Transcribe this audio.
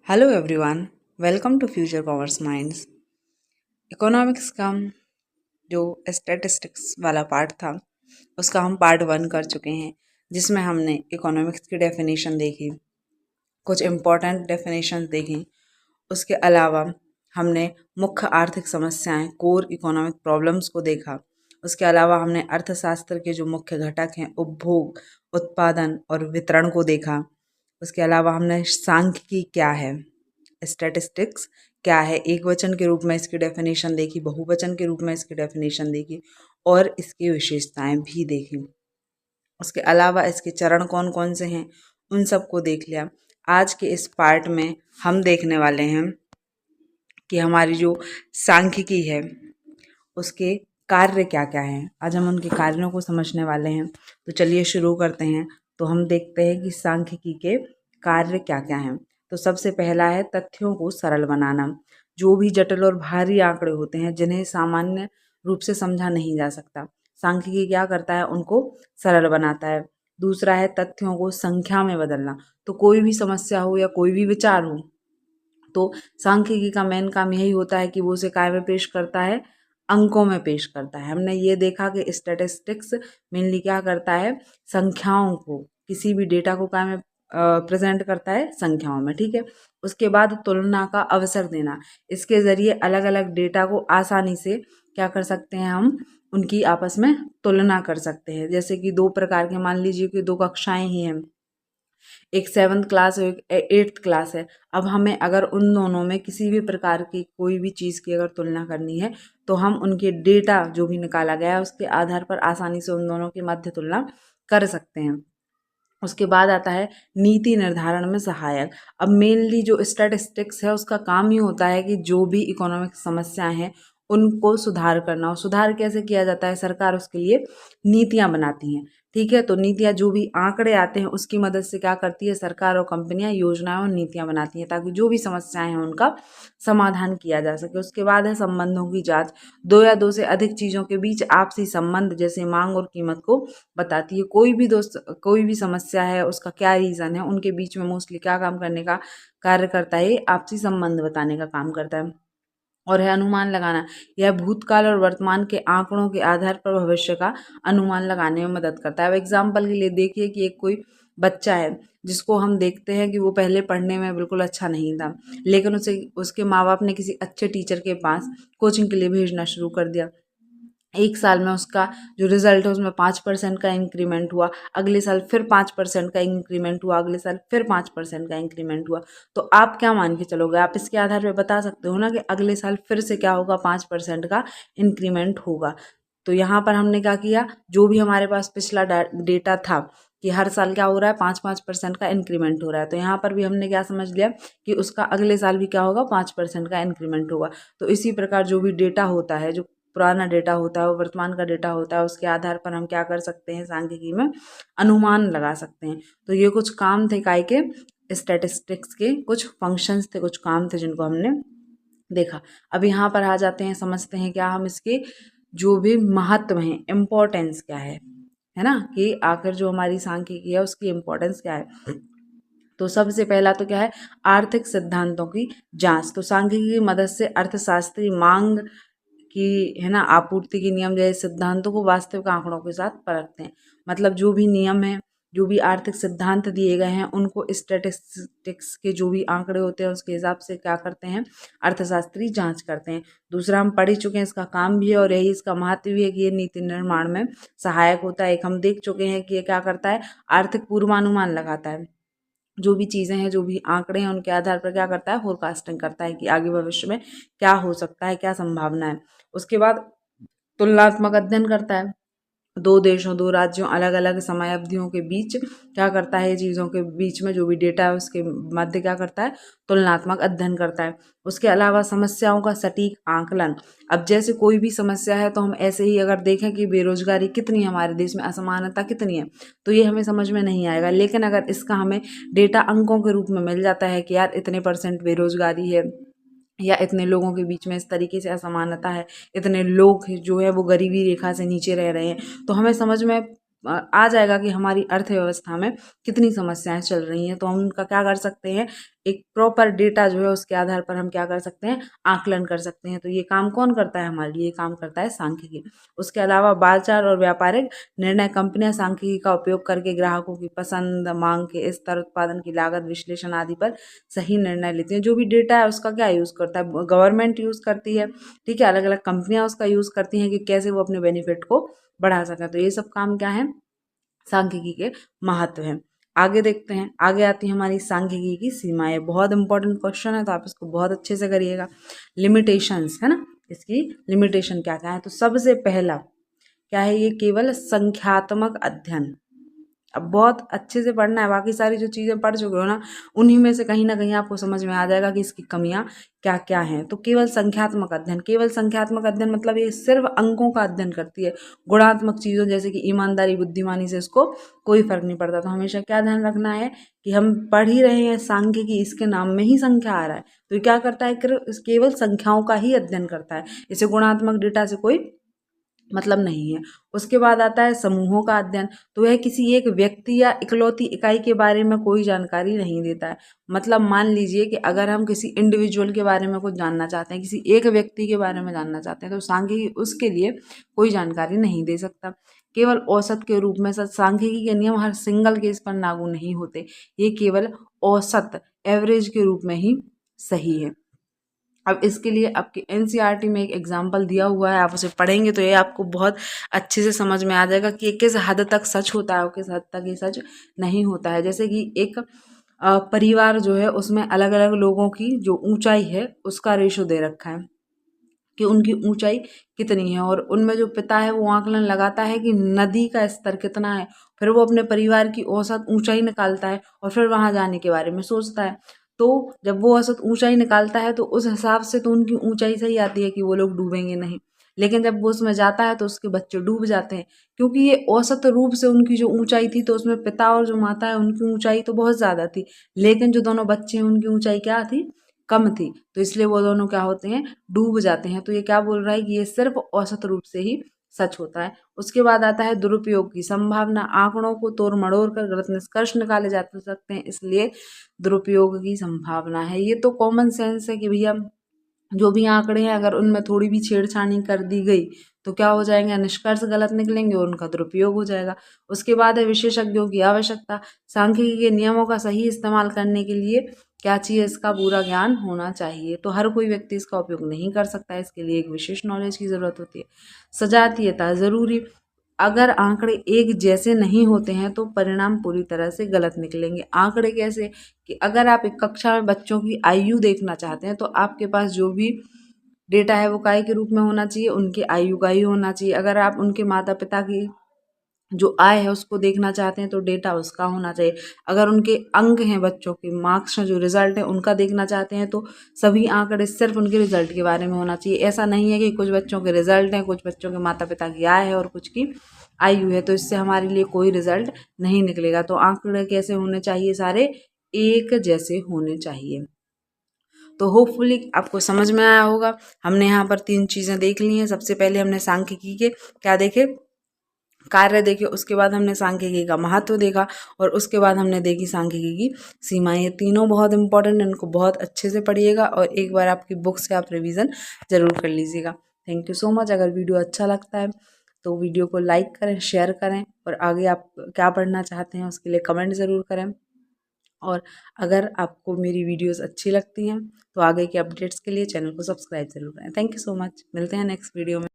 Hello everyone, welcome to future commerce minds. Economics का जो statistics वाला पार्ट था उसका हम पार्ट 1 कर चुके हैं, जिसमें हमने इकोनॉमिक्स की डेफिनेशन देखी, कुछ इम्पोर्टेंट डेफिनेशन देखी। उसके अलावा हमने मुख्य आर्थिक समस्याएं, कोर इकोनॉमिक प्रॉब्लम्स को देखा। उसके अलावा हमने अर्थशास्त्र के जो मुख्य घटक हैं, उपभोग, उत्पादन और वितरण को देखा। उसके अलावा हमने सांख्यिकी क्या है, स्टैटिस्टिक्स क्या है, एक वचन के रूप में इसकी डेफिनेशन देखी, बहुवचन के रूप में इसकी डेफिनेशन देखी और इसकी विशेषताएं भी देखी। उसके अलावा इसके चरण कौन कौन से हैं उन सबको देख लिया। आज के इस पार्ट में हम देखने वाले हैं कि हमारी जो सांख्यिकी है उसके कार्य क्या क्या हैं। आज हम उनके कार्यों को समझने वाले हैं। तो चलिए शुरू करते हैं। तो हम देखते हैं कि सांख्यिकी के कार्य क्या क्या हैं। तो सबसे पहला है तथ्यों को सरल बनाना। जो भी जटिल और भारी आंकड़े होते हैं जिन्हें सामान्य रूप से समझा नहीं जा सकता, सांख्यिकी क्या करता है, उनको सरल बनाता है। दूसरा है तथ्यों को संख्या में बदलना। तो कोई भी समस्या हो या कोई भी विचार हो तो सांख्यिकी का मेन काम यही होता है कि वो उसे काय में पेश करता है, अंकों में पेश करता है। हमने ये देखा कि स्टैटिस्टिक्स मेनली क्या करता है, संख्याओं को, किसी भी डेटा को काय में प्रेजेंट करता है, संख्याओं में। ठीक है। उसके बाद तुलना का अवसर देना। इसके जरिए अलग अलग डेटा को आसानी से क्या कर सकते हैं, हम उनकी आपस में तुलना कर सकते हैं। जैसे कि दो प्रकार के, मान लीजिए कि दो कक्षाएं ही हैं, एक 7th क्लास और एक 8th क्लास है। अब हमें अगर उन दोनों में किसी भी प्रकार की कोई भी चीज़ की अगर तुलना करनी है तो हम उनके डेटा जो भी निकाला गया है उसके आधार पर आसानी से उन दोनों की मध्य तुलना कर सकते हैं। उसके बाद आता है नीति निर्धारण में सहायक। अब मेनली जो स्टैटिस्टिक्स है उसका काम ही होता है कि जो भी इकोनॉमिक समस्याएं हैं उनको सुधार करना। और सुधार कैसे किया जाता है, सरकार उसके लिए नीतियां बनाती हैं। ठीक है। तो नीतियां, जो भी आंकड़े आते हैं उसकी मदद से क्या करती है सरकार और कंपनियां, योजनाएं और नीतियां बनाती हैं ताकि जो भी समस्याएं हैं उनका समाधान किया जा सके। उसके बाद है संबंधों की जांच। दो या दो से अधिक चीजों के बीच आपसी संबंध जैसे मांग और कीमत को बताती है। कोई भी समस्या है उसका क्या रीज़न है, उनके बीच में मोस्टली क्या काम करने का कार्य करता है, ये आपसी संबंध बताने का काम करता है। और है अनुमान लगाना। यह भूतकाल और वर्तमान के आंकड़ों के आधार पर भविष्य का अनुमान लगाने में मदद करता है। अब एग्जाम्पल के लिए देखिए कि एक कोई बच्चा है जिसको हम देखते हैं कि वो पहले पढ़ने में बिल्कुल अच्छा नहीं था, लेकिन उसे उसके माँ बाप ने किसी अच्छे टीचर के पास कोचिंग के लिए भेजना शुरू कर दिया। एक साल में उसका जो रिजल्ट है उसमें 5% का इंक्रीमेंट हुआ, अगले साल फिर 5% का इंक्रीमेंट हुआ, अगले साल फिर 5% का इंक्रीमेंट हुआ। तो आप क्या मान के चलोगे, आप इसके आधार पे बता सकते हो ना कि अगले साल फिर से क्या होगा, 5% का इंक्रीमेंट होगा। तो यहाँ पर हमने क्या किया, जो भी हमारे पास पिछला डेटा था कि हर साल क्या हो रहा है, 5-5% का इंक्रीमेंट हो रहा है, तो यहाँ पर भी हमने क्या समझ लिया कि उसका अगले साल भी क्या होगा, 5% का इंक्रीमेंट होगा। तो इसी प्रकार जो भी डेटा होता है, जो पुराना डेटा होता है, वो वर्तमान का डेटा होता है, उसके आधार पर हम क्या कर सकते हैं, सांख्यिकी में अनुमान लगा सकते हैं। तो ये कुछ काम थे काय के, स्टैटिस्टिक्स के कुछ फंक्शंस थे, कुछ काम थे जिनको हमने देखा। अब यहाँ पर आ जाते हैं, समझते हैं क्या हम इसके जो भी महत्व हैं, इम्पोर्टेंस क्या है ना, कि आखिर जो हमारी सांख्यिकी है उसकी इम्पोर्टेंस क्या है। तो सबसे पहला तो क्या है, आर्थिक सिद्धांतों की जांच। तो सांख्यिकी की मदद से अर्थशास्त्री मांग की, है ना, आपूर्ति के नियम जैसे सिद्धांतों को वास्तविक आंकड़ों के साथ परखते हैं। मतलब जो भी नियम है, जो भी आर्थिक सिद्धांत दिए गए हैं, उनको स्टैटिस्टिक्स के जो भी आंकड़े होते हैं उसके हिसाब से क्या करते हैं, अर्थशास्त्री जांच करते हैं। दूसरा हम पढ़ ही चुके हैं, इसका काम भी है और यही इसका महत्व भी है कि ये नीति निर्माण में सहायक होता है। एक हम देख चुके हैं कि ये क्या करता है, आर्थिक पूर्वानुमान लगाता है। जो भी चीज़ें हैं, जो भी आंकड़े हैं, उनके आधार पर क्या करता है, फोरकास्टिंग करता है कि आगे भविष्य में क्या हो सकता है, क्या संभावना है। उसके बाद तुलनात्मक अध्ययन करता है। दो देशों, दो राज्यों, अलग अलग समय अवधियों के बीच क्या करता है, चीज़ों के बीच में जो भी डेटा है उसके मध्य क्या करता है, तुलनात्मक अध्ययन करता है। उसके अलावा समस्याओं का सटीक आकलन। अब जैसे कोई भी समस्या है तो हम ऐसे ही अगर देखें कि बेरोजगारी कितनी है हमारे देश में, असमानता कितनी है, तो ये हमें समझ में नहीं आएगा। लेकिन अगर इसका हमें डेटा अंकों के रूप में मिल जाता है कि यार इतने % बेरोजगारी है, या इतने लोगों के बीच में इस तरीके से असमानता है, इतने लोग जो है वो गरीबी रेखा से नीचे रह रहे हैं, तो हमें समझ में आ जाएगा कि हमारी अर्थव्यवस्था में कितनी समस्याएं चल रही हैं। तो हम उनका क्या कर सकते हैं, एक प्रॉपर डेटा जो है उसके आधार पर हम क्या कर सकते हैं, आकलन कर सकते हैं। तो ये काम कौन करता है हमारे लिए, ये काम करता है सांख्यिकी। उसके अलावा बाजार और व्यापारिक निर्णय कंपनियां सांख्यिकी का उपयोग करके ग्राहकों की पसंद, मांग के स्तर, उत्पादन की लागत, विश्लेषण आदि पर सही निर्णय लेती हैं। जो भी डेटा है उसका क्या यूज़ करता है, गवर्नमेंट यूज़ करती है, ठीक है, अलग अलग कंपनियां उसका यूज़ करती हैं कि कैसे वो अपने बेनिफिट को बढ़ा सकें। तो ये सब काम क्या है, सांख्यिकी के महत्व है। आगे देखते हैं, आगे आती है हमारी सांख्यिकी की सीमाएं। बहुत इंपॉर्टेंट क्वेश्चन है तो आप इसको बहुत अच्छे से करिएगा। लिमिटेशंस है ना, इसकी लिमिटेशन क्या क्या है। तो सबसे पहला क्या है, ये केवल संख्यात्मक अध्ययन। अब बहुत अच्छे से पढ़ना है, बाकी सारी जो चीज़ें पढ़ चुके हो ना उन्हीं में से कहीं ना कहीं आपको समझ में आ जाएगा कि इसकी कमियां क्या क्या हैं। तो केवल संख्यात्मक अध्ययन, केवल संख्यात्मक अध्ययन मतलब ये सिर्फ अंकों का अध्ययन करती है, गुणात्मक चीज़ों जैसे कि ईमानदारी, बुद्धिमानी से इसको कोई फर्क नहीं पड़ता। तो हमेशा क्या ध्यान रखना है कि हम पढ़ ही रहे हैं सांख्यिकी, इसके नाम में ही संख्या आ रहा है, तो ये क्या करता है, केवल संख्याओं का ही अध्ययन करता है, इसे गुणात्मक डेटा से कोई मतलब नहीं है। उसके बाद आता है समूहों का अध्ययन। तो यह किसी एक व्यक्ति या इकलौती इकाई के बारे में कोई जानकारी नहीं देता है। मतलब मान लीजिए कि अगर हम किसी इंडिविजुअल के बारे में कुछ जानना चाहते हैं, किसी एक व्यक्ति के बारे में जानना चाहते हैं, तो सांख्यिकी उसके लिए कोई जानकारी नहीं दे सकता। केवल औसत के रूप में सांख्यिकी के नियम हर सिंगल केस पर लागू नहीं होते, ये केवल औसत, एवरेज के रूप में ही सही है। अब इसके लिए आपकी एनसीईआरटी में एक एग्जाम्पल दिया हुआ है, आप उसे पढ़ेंगे तो ये आपको बहुत अच्छे से समझ में आ जाएगा कि किस हद तक सच होता है और किस हद तक ये सच नहीं होता है। जैसे कि एक परिवार जो है उसमें अलग अलग लोगों की जो ऊंचाई है उसका रेशो दे रखा है कि उनकी ऊंचाई कितनी है, और उनमें जो पिता है वो आकलन लगाता है कि नदी का स्तर कितना है, फिर वो अपने परिवार की औसत ऊंचाई निकालता है और फिर वहां जाने के बारे में सोचता है। तो जब वो औसत ऊंचाई निकालता है तो उस हिसाब से तो उनकी ऊंचाई सही आती है कि वो लोग डूबेंगे नहीं, लेकिन जब वो उसमें जाता है तो उसके बच्चे डूब जाते हैं, क्योंकि ये औसत रूप से उनकी जो ऊंचाई थी तो उसमें पिता और जो माता है उनकी ऊंचाई तो बहुत ज्यादा थी, लेकिन जो दोनों बच्चे हैं उनकी ऊंचाई क्या थी, कम थी, तो इसलिए वो दोनों क्या होते हैं, डूब जाते हैं। तो ये क्या बोल रहा है कि ये सिर्फ औसत रूप से ही सच होता है। उसके बाद आता है दुरुपयोग की संभावना। आंकड़ों को तोड़ मड़ोड़ कर गलत निष्कर्ष निकाले जा सकते हैं, इसलिए दुरुपयोग की संभावना है। ये तो कॉमन सेंस है कि भैया जो भी आंकड़े हैं अगर उनमें थोड़ी भी छेड़छाड़ी कर दी गई तो क्या हो जाएगा, निष्कर्ष गलत निकलेंगे और उनका दुरुपयोग हो जाएगा। उसके बाद है विशेषज्ञों की आवश्यकता। सांख्यिकी के नियमों का सही इस्तेमाल करने के लिए क्या चाहिए, इसका पूरा ज्ञान होना चाहिए। तो हर कोई व्यक्ति इसका उपयोग नहीं कर सकता है, इसके लिए एक विशेष नॉलेज की जरूरत होती है। सजातीयता जरूरी। अगर आंकड़े एक जैसे नहीं होते हैं तो परिणाम पूरी तरह से गलत निकलेंगे। आंकड़े कैसे, कि अगर आप एक कक्षा में बच्चों की आयु देखना चाहते हैं तो आपके पास जो भी डेटा है वो काय के रूप में होना चाहिए, उनके आयु का ही होना चाहिए। अगर आप उनके माता पिता की जो आय है उसको देखना चाहते हैं तो डेटा उसका होना चाहिए। अगर उनके अंक हैं, बच्चों के मार्क्स हैं, जो रिजल्ट है उनका देखना चाहते हैं तो सभी आंकड़े सिर्फ उनके रिजल्ट के बारे में होना चाहिए। ऐसा नहीं है कि कुछ बच्चों के रिजल्ट हैं, कुछ बच्चों के माता पिता की आय है और कुछ की आयु है, तो इससे हमारे लिए कोई रिजल्ट नहीं निकलेगा। तो आंकड़े कैसे होने चाहिए, सारे एक जैसे होने चाहिए। तो होपफुली आपको समझ में आया होगा। हमने यहाँ पर 3 चीज़ें देख ली हैं। सबसे पहले हमने सांख्यिकी के क्या देखे, कार्य देखे, उसके बाद हमने सांख्यिकी का महत्व देखा, और उसके बाद हमने देखी सांख्यिकी की सीमाएं। ये तीनों बहुत इंपॉर्टेंट है, इनको बहुत अच्छे से पढ़िएगा और एक बार आपकी बुक से आप रिवीजन जरूर कर लीजिएगा। Thank you so much. अगर वीडियो अच्छा लगता है तो वीडियो को लाइक करें, शेयर करें, और आगे आप क्या पढ़ना चाहते हैं उसके लिए कमेंट ज़रूर करें। और अगर आपको मेरी वीडियोस अच्छी लगती हैं तो आगे के अपडेट्स के लिए चैनल को सब्सक्राइब जरूर करें। Thank you so much. मिलते हैं नेक्स्ट वीडियो में।